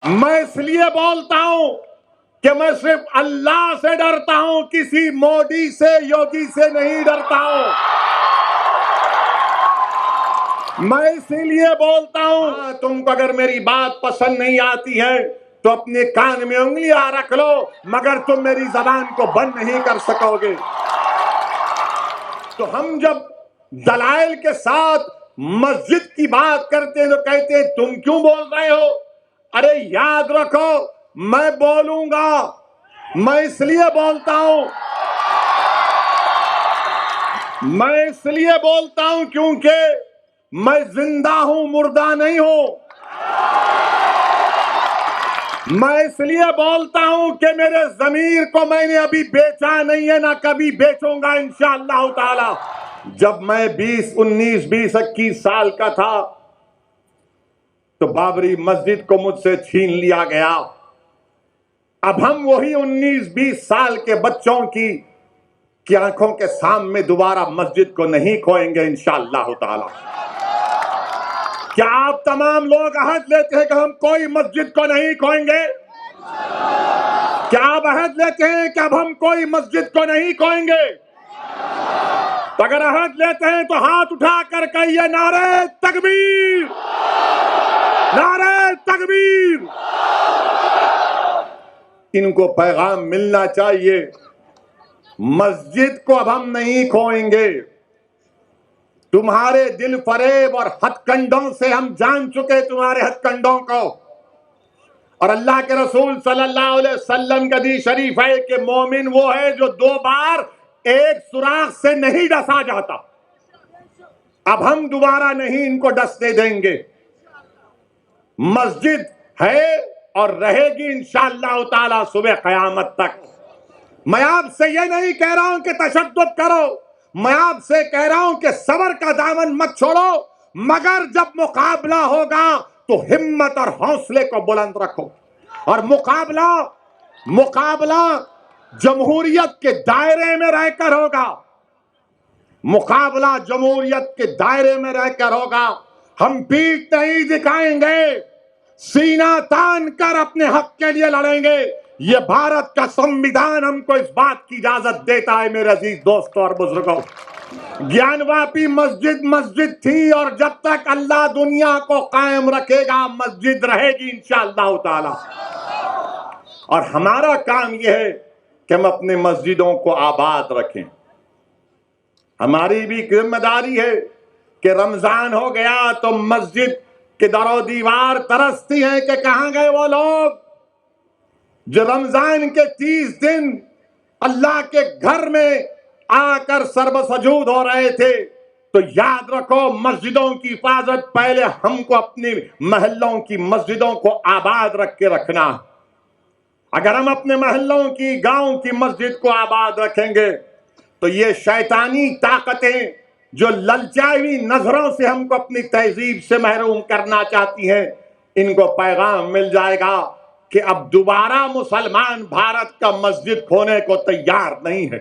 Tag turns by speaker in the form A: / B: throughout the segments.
A: मैं इसलिए बोलता हूं कि मैं सिर्फ अल्लाह से डरता हूं, किसी मोदी से, योगी से नहीं डरता हूं। मैं इसीलिए बोलता हूं, तुमको अगर मेरी बात पसंद नहीं आती है तो अपने कान में उंगलियां रख लो, मगर तुम मेरी जबान को बंद नहीं कर सकोगे। तो हम जब दलाइल के साथ मस्जिद की बात करते हैं तो कहते हैं तुम क्यों बोल रहे हो? अरे याद रखो, मैं बोलूंगा। मैं इसलिए बोलता हूं, क्योंकि मैं जिंदा हूं, मुर्दा नहीं हूं। मैं इसलिए बोलता हूं कि मेरे जमीर को मैंने अभी बेचा नहीं है, ना कभी बेचूंगा इंशाअल्लाह ताला। जब मैं 21 साल का था तो बाबरी मस्जिद को मुझसे छीन लिया गया। अब हम वही 19-20 साल के बच्चों की आंखों के सामने दोबारा मस्जिद को नहीं खोएंगे इंशाअल्लाह ताला। क्या आप तमाम लोग अहद लेते हैं कि हम कोई मस्जिद को नहीं खोएंगे? क्या आप अहद लेते हैं कि अब हम कोई मस्जिद को नहीं खोएंगे? तो अगर अहद लेते हैं तो हाथ उठा कर कहिए नारे तकबीर, नारे तकबीर। इनको पैगाम मिलना चाहिए, मस्जिद को अब हम नहीं खोएंगे। तुम्हारे दिल फरेब और हथकंडों से हम जान चुके तुम्हारे हथकंडों को। और अल्लाह के रसूल सल्लल्लाहु अलैहि वसल्लम का हदीस शरीफ है कि मोमिन वो है जो 2 बार एक सुराख से नहीं डसा जाता। अब हम दोबारा नहीं इनको डसने देंगे। मस्जिद है और रहेगी इंशाअल्लाह ताला सुबह क़यामत तक। मैं आपसे ये नहीं कह रहा हूं कि तशद्दुद करो, मैं आपसे कह रहा हूं कि सब्र का दामन मत छोड़ो, मगर जब मुकाबला होगा तो हिम्मत और हौसले को बुलंद रखो। और मुकाबला जमहूरियत के दायरे में रहकर होगा। मुकाबला जमहूरियत के दायरे में रहकर होगा। हम पीठ नहीं दिखाएंगे, सीना तान कर अपने हक के लिए लड़ेंगे। ये भारत का संविधान हमको इस बात की इजाजत देता है। मेरे अजीज दोस्तों और बुजुर्गों, ज्ञानवापी मस्जिद थी और जब तक अल्लाह दुनिया को कायम रखेगा मस्जिद रहेगी इंशाअल्लाह ताला। और हमारा काम यह है कि हम अपने मस्जिदों को आबाद रखें। हमारी भी जिम्मेदारी है कि रमजान हो गया तो मस्जिद के दरो दीवार तरसती हैं कि कहां गए वो लोग जो रमजान के 30 दिन अल्लाह के घर में आकर सर्वसजूद हो रहे थे। तो याद रखो, मस्जिदों की हिफाजत पहले हमको अपनी महल्लों की मस्जिदों को आबाद रख के रखना। अगर हम अपने महल्लों की, गांव की मस्जिद को आबाद रखेंगे तो ये शैतानी ताकतें जो ललचाई नजरों से हमको अपनी तहजीब से महरूम करना चाहती हैं, इनको पैगाम मिल जाएगा कि अब दोबारा मुसलमान भारत का मस्जिद खोने को तैयार नहीं है।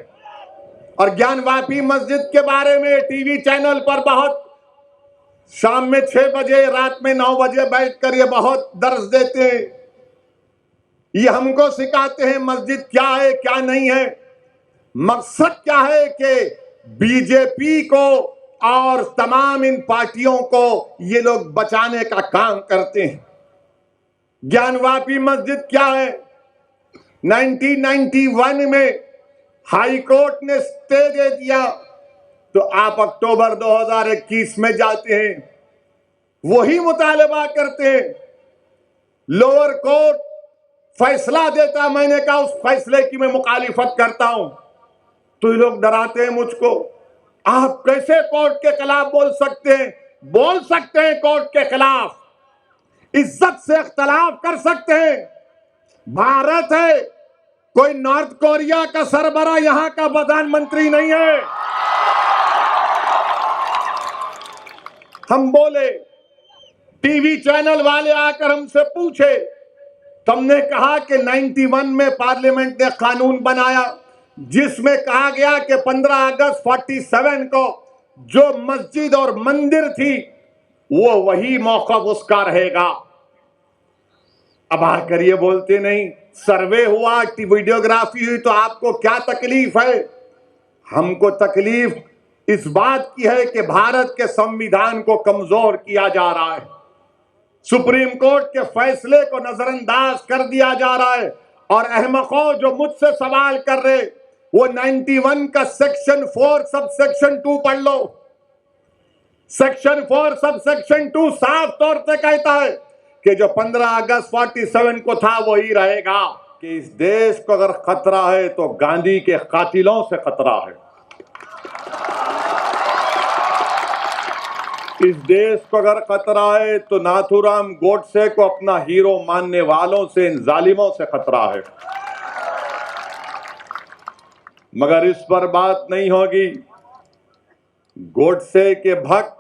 A: और ज्ञानवापी मस्जिद के बारे में टीवी चैनल पर बहुत शाम में 6 बजे, रात में 9 बजे बैठकर ये बहुत दर्स देते हैं। ये हमको सिखाते हैं मस्जिद क्या है क्या नहीं है। मकसद क्या है कि बीजेपी को और तमाम इन पार्टियों को ये लोग बचाने का काम करते हैं। ज्ञानवापी मस्जिद क्या है? 1991 में हाई कोर्ट ने स्टे दे दिया, तो आप अक्टूबर 2021 में जाते हैं, वही मुतालबा करते हैं। लोअर कोर्ट फैसला देता, मैंने कहा उस फैसले की मैं मुखालिफत करता हूं, तो ये लोग डराते हैं मुझको। आप कैसे कोर्ट के खिलाफ बोल सकते हैं? बोल सकते हैं कोर्ट के खिलाफ, इज्जत से इख्तलाफ कर सकते हैं। भारत है, कोई नॉर्थ कोरिया का सरबरा यहां का प्रधानमंत्री नहीं है। हम बोले, टीवी चैनल वाले आकर हमसे पूछे, तुमने कहा कि 91 में पार्लियामेंट ने कानून बनाया जिसमें कहा गया कि 15 अगस्त 47 को जो मस्जिद और मंदिर थी वो वही मौका उसका रहेगा। अब आकर ये बोलते नहीं, सर्वे हुआ, वीडियोग्राफी हुई तो आपको क्या तकलीफ है? हमको तकलीफ इस बात की है कि भारत के संविधान को कमजोर किया जा रहा है, सुप्रीम कोर्ट के फैसले को नजरअंदाज कर दिया जा रहा है। और अहमकों जो मुझसे सवाल कर रहे, वो 91 का सेक्शन 4 सब सेक्शन 2 पढ़ लो। सेक्शन 4 सब सेक्शन 2 साफ तौर से कहता है कि जो 15 अगस्त 47 को था वो ही रहेगा, कि इस देश को अगर खतरा है तो गांधी के कातिलों से खतरा है। इस देश को अगर खतरा है तो नाथूराम गोडसे को अपना हीरो मानने वालों से, इन जालिमों से खतरा है। मगर इस पर बात नहीं होगी। गोडसे के भक्त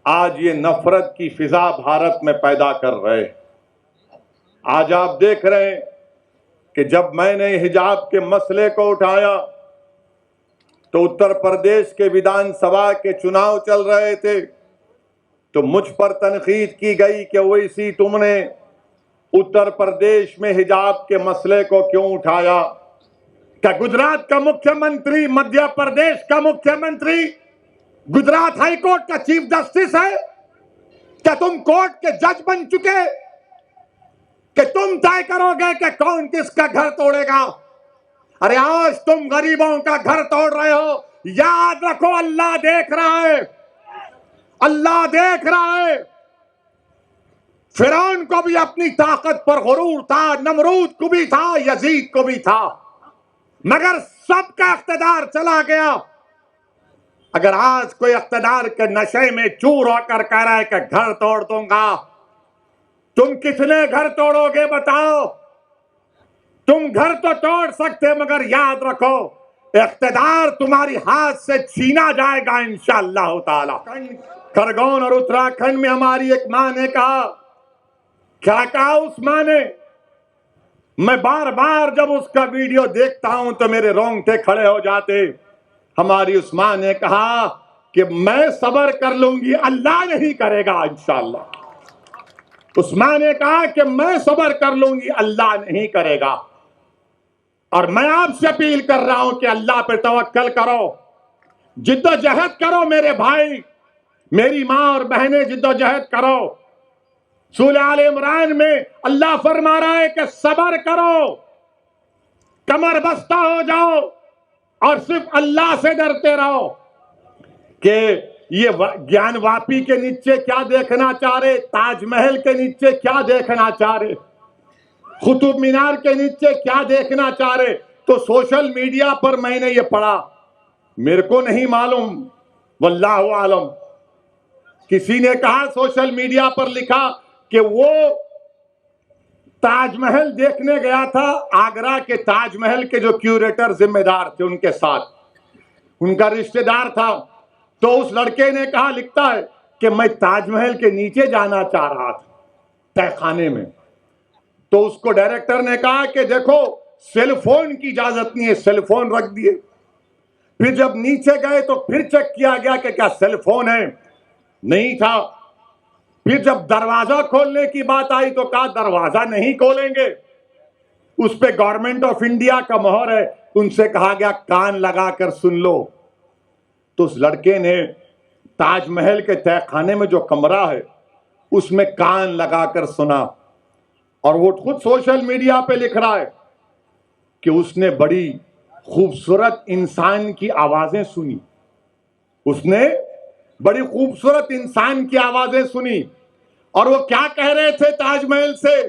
A: आज ये नफरत की फिजा भारत में पैदा कर रहे हैं। आज आप देख रहे हैं कि जब मैंने हिजाब के मसले को उठाया तो उत्तर प्रदेश के विधानसभा के चुनाव चल रहे थे, तो मुझ पर तनकीद की गई कि वैसी तुमने उत्तर प्रदेश में हिजाब के मसले को क्यों उठाया? क्या गुजरात का मुख्यमंत्री, मध्य प्रदेश का मुख्यमंत्री गुजरात हाई कोर्ट का चीफ जस्टिस है? क्या तुम कोर्ट के जज बन चुके कि तुम तय करोगे कि कौन किसका घर तोड़ेगा? अरे आज तुम गरीबों का घर तोड़ रहे हो, याद रखो अल्लाह देख रहा है, अल्लाह देख रहा है। फिरौन को भी अपनी ताकत पर गुरूर था, नमरूद को भी था, यजीद को भी था, मगर सबका इख्तिदार चला गया। अगर आज कोई इख्तिदार के नशे में चूर होकर कह रहा है कि घर तोड़ दूंगा, तुम कितने घर तोड़ोगे बताओ? तुम घर तो तोड़ सकते, मगर याद रखो इख्तिदार तुम्हारी हाथ से छीना जाएगा इंशाअल्लाह ताला। खरगोन और उत्तराखंड में हमारी एक मां ने कहा, क्या कहा उस मां ने? मैं बार बार जब उसका वीडियो देखता हूं तो मेरे रोंगटे खड़े हो जाते। हमारी उस मां ने कहा कि मैं सब्र कर लूंगी, अल्लाह नहीं करेगा इंशाअल्लाह। उस मां ने कहा कि मैं सब्र कर लूंगी, अल्लाह नहीं करेगा। और मैं आपसे अपील कर रहा हूं कि अल्लाह पे तवक्कल करो, जिद्दोजहद करो मेरे भाई, मेरी मां और बहनें, जिद्दोजहद करो। सूरह आल इमरान में अल्लाह फरमा रहा है कि सब्र करो, कमर बस्ता हो जाओ और सिर्फ अल्लाह से डरते रहो। कि ये ज्ञान वापी के नीचे क्या देखना चाह रहे, ताजमहल के नीचे क्या देखना चाह रहे, कुतुब मीनार के नीचे क्या देखना चाह रहे? तो सोशल मीडिया पर मैंने ये पढ़ा, मेरे को नहीं मालूम, वल्लाहु आलम। किसी ने कहा, सोशल मीडिया पर लिखा कि वो ताजमहल देखने गया था, आगरा के ताजमहल के जो क्यूरेटर जिम्मेदार थे उनके साथ, उनका रिश्तेदार था। तो उस लड़के ने कहा, लिखता है कि मैं ताजमहल के नीचे जाना चाह रहा था, तहखाने में। तो उसको डायरेक्टर ने कहा कि देखो सेल फोन की इजाजत नहीं है, सेल फोन रख दिए। फिर जब नीचे गए तो फिर चेक किया गया कि क्या सेल फोन है, नहीं था। फिर जब दरवाजा खोलने की बात आई तो कहा दरवाजा नहीं खोलेंगे, उस पे गवर्नमेंट ऑफ इंडिया का मोहर है। उनसे कहा गया कान लगाकर सुन लो। तो उस लड़के ने ताजमहल के तहखाने में जो कमरा है उसमें कान लगाकर सुना, और वो खुद सोशल मीडिया पे लिख रहा है कि उसने बड़ी खूबसूरत इंसान की आवाजें सुनी, उसने बड़ी खूबसूरत इंसान की आवाजें सुनी। और वो क्या कह रहे थे ताजमहल से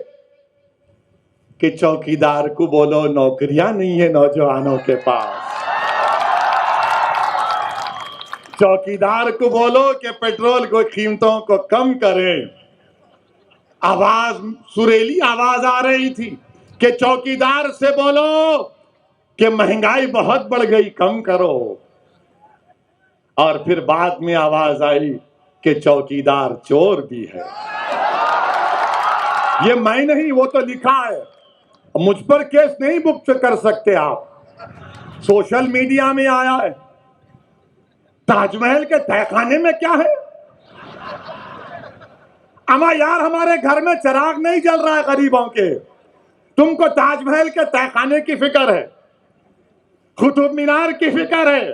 A: कि चौकीदार को बोलो नौकरियां नहीं है नौजवानों के पास, चौकीदार को बोलो कि पेट्रोल को कीमतों को कम करें। आवाज, सुरीली आवाज आ रही थी कि चौकीदार से बोलो कि महंगाई बहुत बढ़ गई, कम करो। और फिर बाद में आवाज आई कि चौकीदार चोर भी है। ये मैं नहीं, वो तो लिखा है, मुझ पर केस नहीं बुक कर सकते आप, सोशल मीडिया में आया है। ताजमहल के तहखाने में क्या है? अमा यार, हमारे घर में चिराग नहीं जल रहा है गरीबों के, तुमको ताजमहल के तहखाने की फिक्र है, कुतुब मीनार की फिक्र है,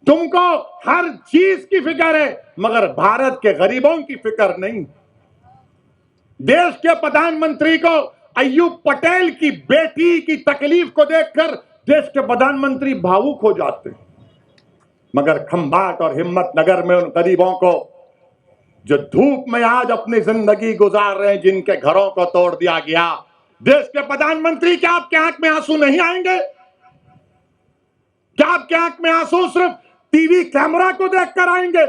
A: तुमको हर चीज की फिक्र है, मगर भारत के गरीबों की फिक्र नहीं। देश के प्रधानमंत्री को अय्यूब पटेल की बेटी की तकलीफ को देखकर देश के प्रधानमंत्री भावुक हो जाते हैं, मगर खंभात और हिम्मतनगर में उन गरीबों को जो धूप में आज अपनी जिंदगी गुजार रहे हैं, जिनके घरों को तोड़ दिया गया, देश के प्रधानमंत्री, क्या आपके आंख में आंसू नहीं आएंगे? क्या आपके आंख में आंसू सिर्फ टीवी कैमरा को देखकर आएंगे?